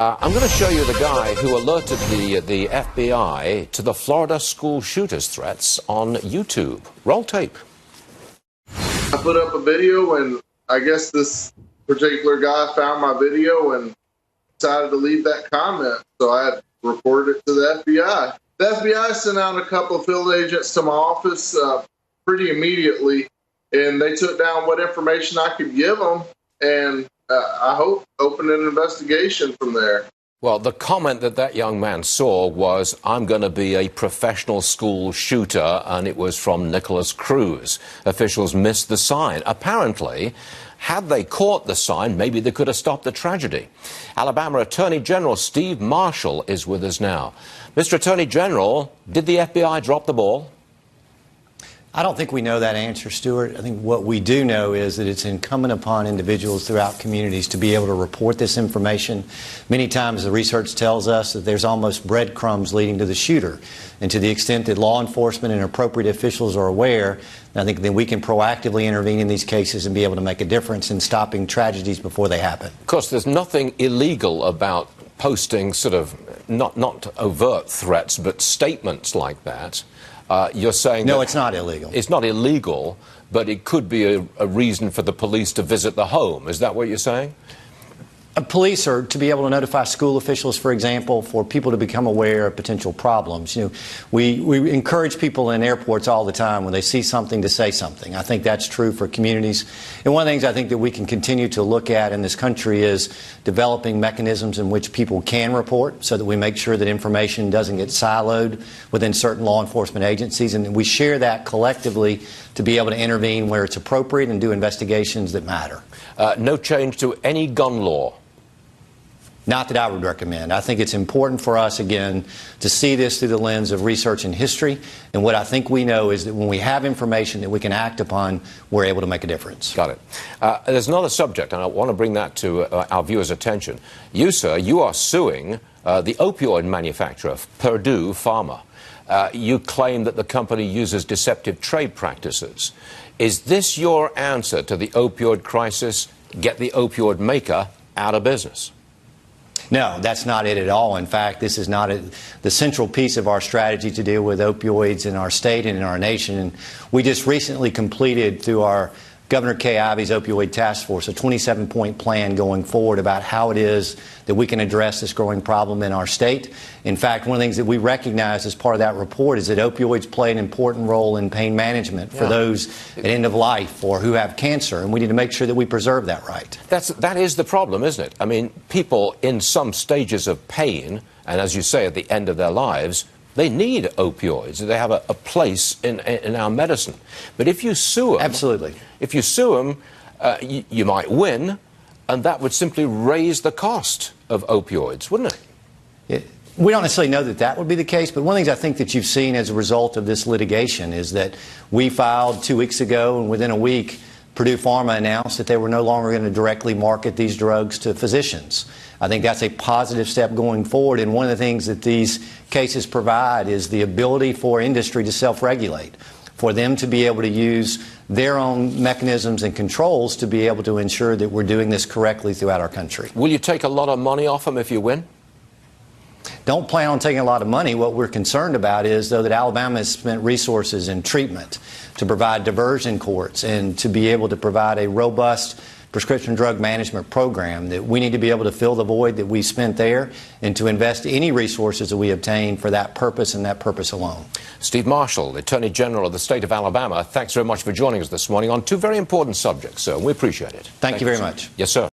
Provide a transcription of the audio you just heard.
I'm going to show you the guy who alerted the FBI to the Florida school shooters' threats on YouTube. Roll tape. I put up a video, and I guess this particular guy found my video and decided to leave that comment. So I had reported it to the FBI. The FBI sent out a couple of field agents to my office pretty immediately, and they took down what information I could give them, and I hope open an investigation from there. Well, the comment that young man saw was, "I'm going to be a professional school shooter," and it was from Nicholas Cruz. Officials missed the sign. Apparently, had they caught the sign, maybe they could have stopped the tragedy. Alabama Attorney General Steve Marshall is with us now. Mr. Attorney General, did the FBI drop the ball? I don't think we know that answer, Stuart. I think what we do know is that it's incumbent upon individuals throughout communities to be able to report this information. Many times the research tells us that there's almost breadcrumbs leading to the shooter. And to the extent that law enforcement and appropriate officials are aware, I think that we can proactively intervene in these cases and be able to make a difference in stopping tragedies before they happen. Of course, there's nothing illegal about posting sort of not overt threats, but statements like that. You're saying no, it's not illegal. It's not illegal, but it could be a reason for the police to visit the home. Is that what you're saying? Police are to be able to notify school officials, for example, for people to become aware of potential problems. You know, we encourage people in airports all the time when they see something to say something. I think that's true for communities. And one of the things I think that we can continue to look at in this country is developing mechanisms in which people can report so that we make sure that information doesn't get siloed within certain law enforcement agencies. And we share that collectively to be able to intervene where it's appropriate and do investigations that matter. No change to any gun law? Not that I would recommend. I think it's important for us, again, to see this through the lens of research and history. And what I think we know is that when we have information that we can act upon, we're able to make a difference. Got it. There's another subject, and I want to bring that to our viewers' attention. You, sir, you are suing the opioid manufacturer, Purdue Pharma. You claim that the company uses deceptive trade practices. Is this your answer to the opioid crisis? Get the opioid maker out of business? No, that's not it at all. In fact, this is not the central piece of our strategy to deal with opioids in our state and in our nation. And we just recently completed, through our Governor Kay Ivey's Opioid Task Force, a 27-point plan going forward about how it is that we can address this growing problem in our state. In fact, one of the things that we recognize as part of that report is that opioids play an important role in pain management for those at end of life or who have cancer, and we need to make sure that we preserve that right. That is the problem, isn't it? I mean, people in some stages of pain, and as you say, at the end of their lives, they need opioids. They have a place in our medicine. But if you sue them... Absolutely. If you sue them, you might win, and that would simply raise the cost of opioids, wouldn't it? We don't necessarily know that that would be the case, but one of the things I think that you've seen as a result of this litigation is that we filed 2 weeks ago, and within a week, Purdue Pharma announced that they were no longer going to directly market these drugs to physicians. I think that's a positive step going forward, and one of the things that these cases provide is the ability for industry to self-regulate, for them to be able to use their own mechanisms and controls to be able to ensure that we're doing this correctly throughout our country. Will you take a lot of money off them if you win? Don't plan on taking a lot of money. What we're concerned about is, though, that Alabama has spent resources in treatment to provide diversion courts and to be able to provide a robust prescription drug management program, that we need to be able to fill the void that we spent there and to invest any resources that we obtain for that purpose and that purpose alone. Steve Marshall, the Attorney General of the state of Alabama, thanks very much for joining us this morning on two very important subjects, sir. We appreciate it. Thank you very much. Yes, sir.